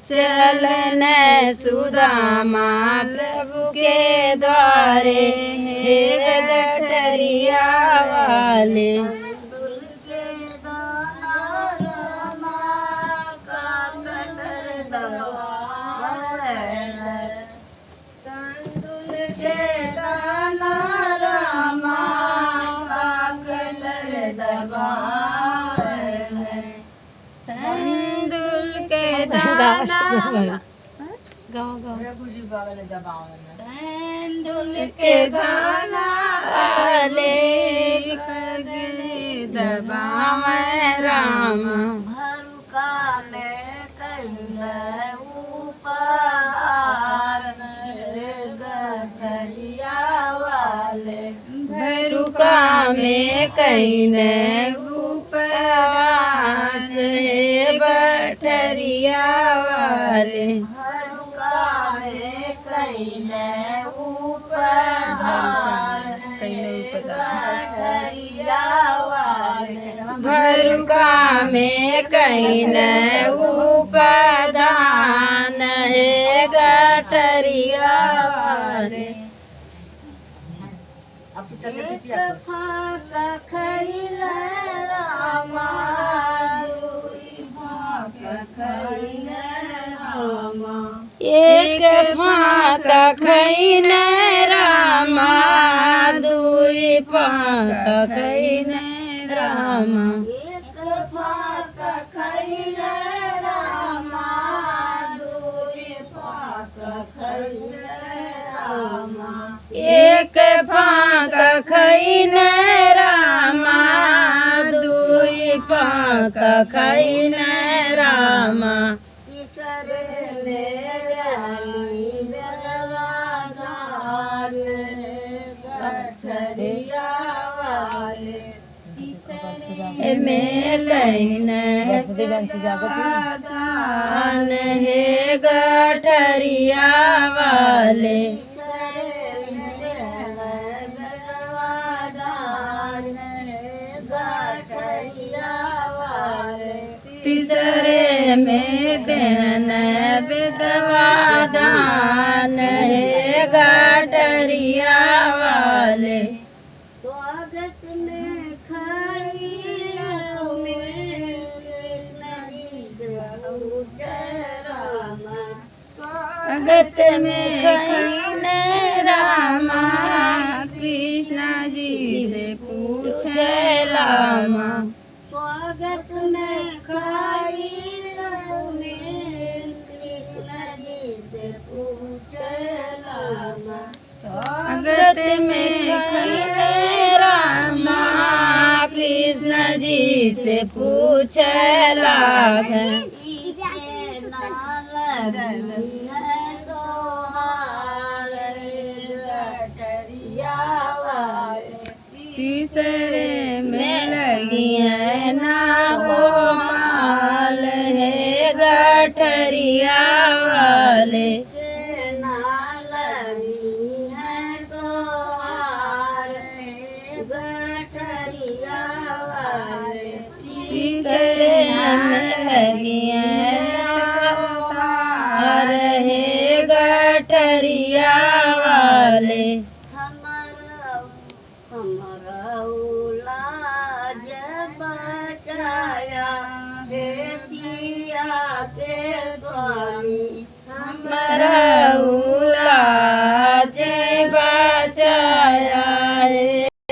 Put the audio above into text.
चलन सुदामा प्रभु के द्वारे, हे गठरिया वाले। तंदुल के दाना तंदुल के दाना ले दबावे राम, भरुका में कहिए ऊपर गठरिया वाले, भरुका में कहिए उपवास हे गठरिया वाले, भरुका में कहिए उपवास गठरिया वाले, भरुका में कहिए उपदान हे गठरिया वाले। एक फाका खैने रामा, दुई फाका खैने रामा, एक फाका खैने रामा, दुई फाका खैने रामा, एक फाका खैने रामा, दुई फाका खैने रामा, तीसरे में लैने दान हे गठरिया वाले, तीसरे में देन विधवा दान हे गठरिया वाले, स्वागत में खड़ी स्वागत में खैने रामा, कृष्ण जी से पूछे रामा, स्वागत में खाई कृष्ण जी से पूछे रामा, स्वागत में खैने रामा, कृष्ण जी से पूछे लागे, तीसरे में लगी है ना गोपाल हे गठरिया वाले, तीसरे में लगी है तार हे गठरिया वाले, हमारा लाज बचाया हे सिया के स्वामी, हमारा